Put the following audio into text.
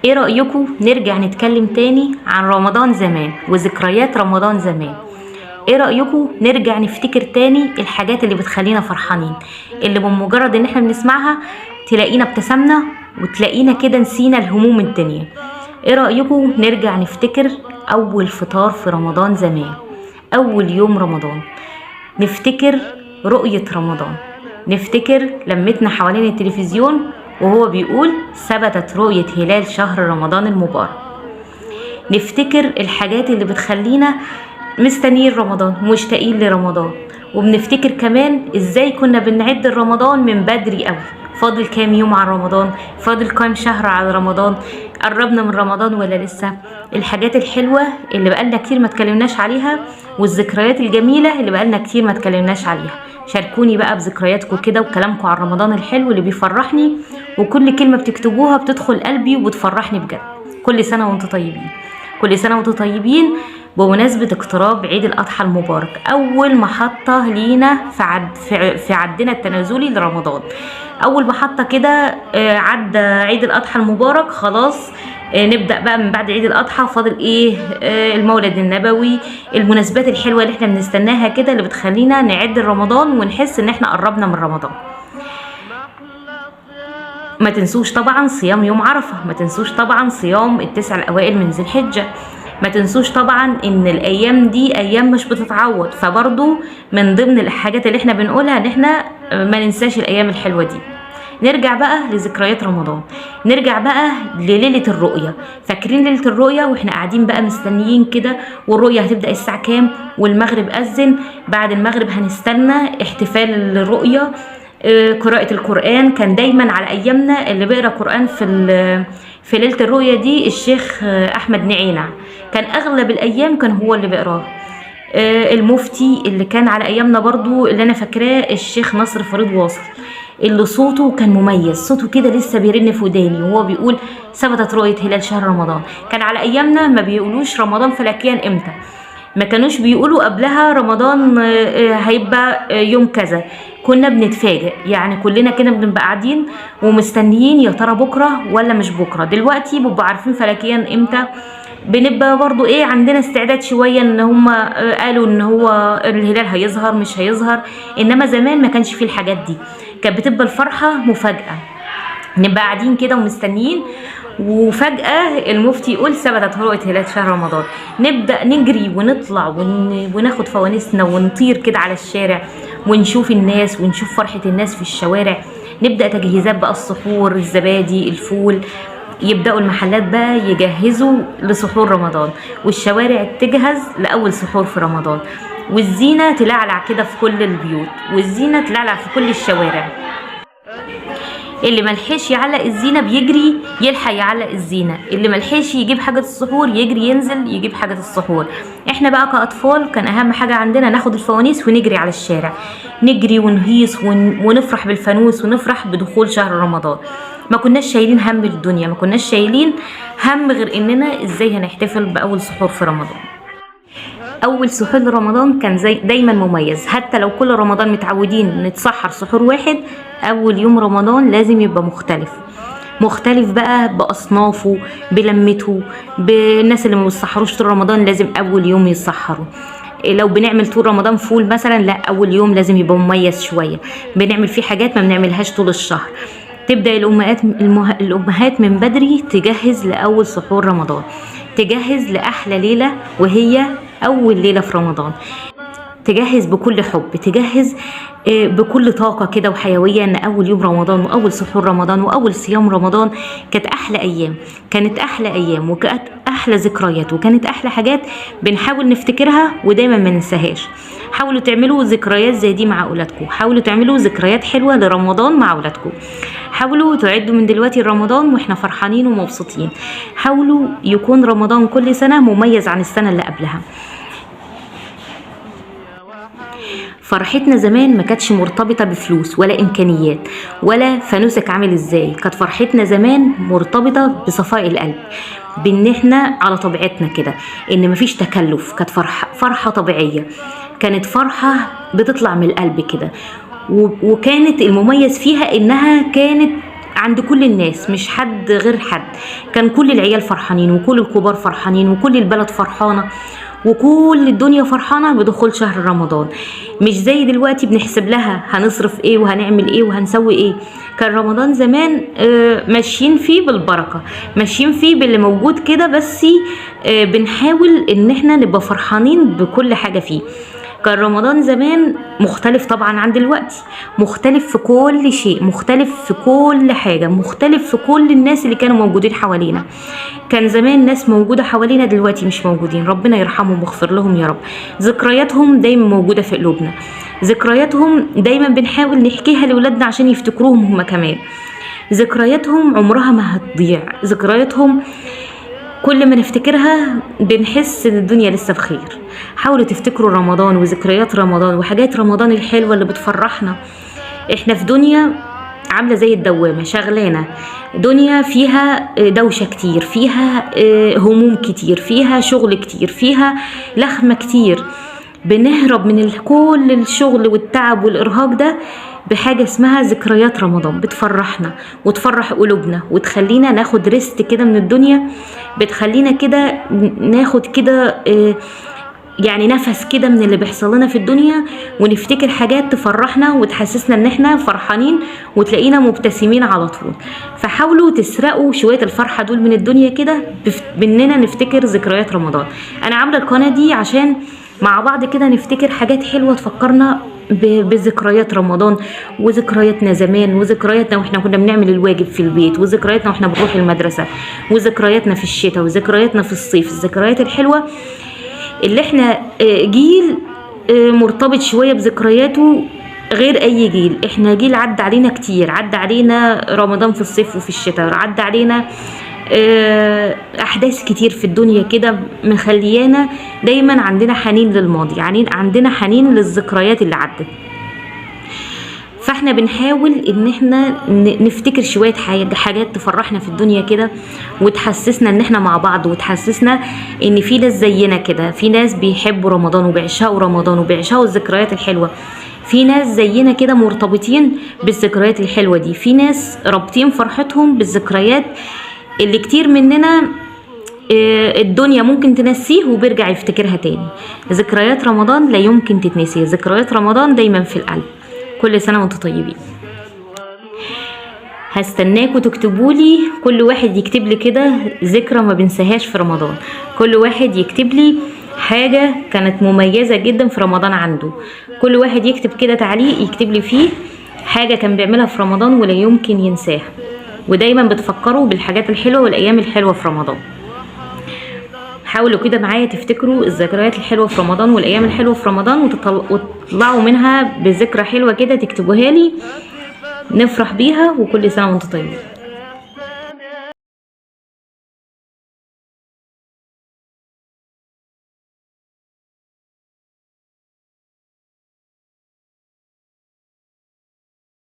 ايه رأيكم نرجع نتكلم تاني عن رمضان زمان وذكريات رمضان زمان؟ ايه رأيكم نرجع نفتكر تاني الحاجات اللي بتخلينا فرحانين، اللي بمجرد ان احنا بنسمعها تلاقينا ابتسمنا وتلاقينا كده نسينا الهموم الدنيا؟ ايه رأيكم نرجع نفتكر اول فطار في رمضان زمان، اول يوم رمضان، نفتكر رؤية رمضان، نفتكر لمتنا حوالين التلفزيون وهو بيقول ثبتت رؤية هلال شهر رمضان المبارك. نفتكر الحاجات اللي بتخلينا مستنيين رمضان ومشتاقين لرمضان، وبنفتكر كمان ازاي كنا بنعد رمضان من بدري قوي. فاضل كام يوم على رمضان، فاضل كام شهر على رمضان، قربنا من رمضان ولا لسه. الحاجات الحلوة اللي بقالنا كتير ما تكلمناش عليها، والذكريات الجميلة اللي بقالنا كتير ما تكلمناش عليها. شاركوني بقى بذكرياتكم كده وكلامكم عن رمضان الحلو اللي بيفرحني، وكل كلمة بتكتبوها بتدخل قلبي وبتفرحني بجد. كل سنة وانتم طيبين، كل سنة وانتم طيبين بمناسبة اقتراب عيد الأضحى المبارك، أول محطة لينا في عدنا التنازلي لرمضان. أول محطة كده عدى عيد الأضحى المبارك، خلاص نبدأ بقى من بعد عيد الأضحى. فاضل إيه؟ المولد النبوي، المناسبات الحلوة اللي احنا بنستناها كده اللي بتخلينا نعد رمضان ونحس إن احنا قربنا من رمضان. ما تنسوش طبعا صيام يوم عرفة، ما تنسوش طبعا صيام التسع الأوائل من ذي الحجة، ما تنسوش طبعا ان الايام دي ايام مش بتتعوض. فبرضو من ضمن الحاجات اللي احنا بنقولها ان احنا ما ننساش الايام الحلوة دي. نرجع بقى لذكريات رمضان، نرجع بقى لليلة الرؤية. فاكرين ليلة الرؤية واحنا قاعدين بقى مستنيين كده، والرؤية هتبدأ الساعة كام، والمغرب أذن، بعد المغرب هنستنى احتفال الرؤية، قراءة القرآن. كان دايما على أيامنا اللي بيقرأ قرآن في ليلة الرؤية دي الشيخ أحمد نعينع، كان أغلب الأيام كان هو اللي بيقراه. المفتي اللي كان على أيامنا برضو اللي أنا فاكراه الشيخ نصر فريد واصل، اللي صوته كان مميز، صوته كده لسه بيرن في وداني وهو بيقول ثبتت رؤية هلال شهر رمضان. كان على أيامنا ما بيقولوش رمضان فلكيا إمتى، ما كانوش بيقولوا قبلها رمضان هيبقى يوم كذا، كنا بنتفاجئ يعني. كلنا كده بنبقى قاعدين ومستنيين يا ترى بكره ولا مش بكره. دلوقتي بيبقوا عارفين فلكيا امتى، بنبقى برضو ايه عندنا استعداد شويه ان هم قالوا ان هو الهلال هيظهر مش هيظهر. انما زمان ما كانش فيه الحاجات دي، كانت بتبقى الفرحه مفاجاه، نبقى قاعدين كده ومستنيين وفجأة المفتي يقول ثبتت رؤية هلال شهر رمضان. نبدأ نجري ونطلع وناخد فوانيسنا ونطير كده على الشارع ونشوف الناس ونشوف فرحة الناس في الشوارع. نبدأ تجهيزات بقى، السحور، الزبادي، الفول، يبدأوا المحلات بقى يجهزوا لسحور رمضان، والشوارع تجهز لأول سحور في رمضان، والزينة تلعلع كده في كل البيوت، والزينة تلعلع في كل الشوارع. اللي ملحقش يعلق الزينة بيجري يلحق يعلق الزينة، اللي ملحقش يجيب حاجة السحور يجري ينزل يجيب حاجة السحور. احنا بقى كأطفال كان اهم حاجة عندنا ناخد الفوانيس ونجري على الشارع، نجري ونهيص ونفرح بالفانوس ونفرح بدخول شهر رمضان. ما كناش شايلين هم الدنيا، ما كناش شايلين هم غير اننا ازاي هنحتفل بأول سحور في رمضان. اول سحور رمضان كان زي دايما مميز، حتى لو كل رمضان متعودين نتسحر سحور واحد، اول يوم رمضان لازم يبقى مختلف بقى باصنافه، بلمته، بالناس اللي ما بيسحروش طول رمضان لازم اول يوم يتسحروا. لو بنعمل طول رمضان فول مثلا، لا اول يوم لازم يبقى مميز شويه، بنعمل فيه حاجات ما بنعملهاش طول الشهر. تبدا الامهات من بدري تجهز لاول سحور رمضان، تجهز لاحلى ليله وهي اول ليله في رمضان، تجهز بكل حب، تجهز بكل طاقة كده وحيوية ان اول يوم رمضان واول سحور رمضان واول صيام رمضان كانت احلى ايام، كانت احلى ايام وكانت احلى ذكريات وكانت احلى حاجات بنحاول نفتكرها ودايما ما ننساهاش. حاولوا تعملوا ذكريات زي دي مع اولادكم، حاولوا تعملوا ذكريات حلوة لرمضان مع اولادكم، حاولوا تعدوا من دلوقتي رمضان واحنا فرحانين ومبسوطين، حاولوا يكون رمضان كل سنة مميز عن السنة اللي قبلها. فرحتنا زمان ما كانتش مرتبطة بفلوس ولا إمكانيات ولا فانوسك عامل إزاي، كانت فرحتنا زمان مرتبطة بصفاء القلب، بإن إحنا على طبيعتنا كده، إن مفيش تكلف. كانت فرحة طبيعية، كانت فرحة بتطلع من القلب كده، وكانت المميز فيها إنها كانت عند كل الناس، مش حد غير حد. كان كل العيال فرحانين وكل الكبار فرحانين وكل البلد فرحانة وكل الدنيا فرحانة بدخول شهر رمضان. مش زي دلوقتي بنحسب لها هنصرف ايه وهنعمل ايه وهنسوي ايه. كان رمضان زمان ماشيين فيه بالبركة، ماشيين فيه باللي موجود كده، بس بنحاول ان احنا نبقى فرحانين بكل حاجة فيه. كان رمضان زمان مختلف طبعا عن دلوقتي، مختلف في كل شيء، مختلف في كل حاجة، مختلف في كل الناس اللي كانوا موجودين حوالينا. كان زمان ناس موجودة حوالينا دلوقتي مش موجودين، ربنا يرحمهم ويغفر لهم يا رب. ذكرياتهم دايما موجودة في قلوبنا، ذكرياتهم دايما بنحاول نحكيها لولادنا عشان يفتكروهم هما كمان. ذكرياتهم عمرها ما هتضيع، ذكرياتهم كل ما نفتكرها بنحس ان الدنيا لسه بخير. حاولوا تفتكروا رمضان وذكريات رمضان وحاجات رمضان الحلوة اللي بتفرحنا. احنا في دنيا عاملة زي الدوامة شغلانة، دنيا فيها دوشة كتير، فيها هموم كتير، فيها شغل كتير، فيها لخمة كتير. بنهرب من كل الشغل والتعب والإرهاق ده بحاجة اسمها ذكريات رمضان، بتفرحنا وتفرح قلوبنا وتخلينا ناخد ريست كده من الدنيا، بتخلينا كده ناخد كده يعني نفس كده من اللي بيحصل لنا في الدنيا، ونفتكر حاجات تفرحنا وتحسسنا ان احنا فرحانين وتلاقينا مبتسمين على طول. فحاولوا تسرقوا شوية الفرحة دول من الدنيا كده باننا نفتكر ذكريات رمضان. انا عاملة القناة دي عشان مع بعض كده نفتكر حاجات حلوة تفكرنا بذكريات رمضان وذكرياتنا زمان، وذكرياتنا واحنا كنا بنعمل الواجب في البيت، وذكرياتنا واحنا بنروح المدرسة، وذكرياتنا في الشتاء، وذكرياتنا في الصيف. الذكريات الحلوة اللي احنا جيل مرتبط شوية بذكرياته غير اي جيل. احنا جيل عدى علينا كتير، عدى علينا رمضان في الصيف وفي الشتاء، عدى علينا احداث كتير في الدنيا كده مخليانا دايما عندنا حنين للماضي، يعني عندنا حنين للذكريات اللي عدت. فاحنا بنحاول ان احنا نفتكر شوية حاجات تفرحنا في الدنيا كده وتحسسنا ان احنا مع بعض، وتحسسنا ان في ناس زينا كده، في ناس بيحبوا رمضان وبيعشقوا رمضان وبيعشقوا الذكريات الحلوة، في ناس زينا كده مرتبطين بالذكريات الحلوة دي، في ناس رابطين فرحتهم بالذكريات اللي كتير مننا الدنيا ممكن تنسيه وبيرجع يفتكرها تاني. ذكريات رمضان لا يمكن تتنسي، ذكريات رمضان دايما في القلب. كل سنة وانتم طيبين. هستناكوا تكتبولي، كل واحد يكتب لي كده ذكرى ما بنساهاش في رمضان، كل واحد يكتب لي حاجة كانت مميزة جدا في رمضان عنده، كل واحد يكتب كده تعليق يكتب لي فيه حاجة كان بيعملها في رمضان ولا يمكن ينساها، ودايما بتفكروا بالحاجات الحلوة والأيام الحلوة في رمضان. حاولوا كده معايا تفتكروا الذكريات الحلوة في رمضان والأيام الحلوة في رمضان وتطلعوا منها بذكرى حلوة كده تكتبوها لي نفرح بيها. وكل سنة وانتم طيبين.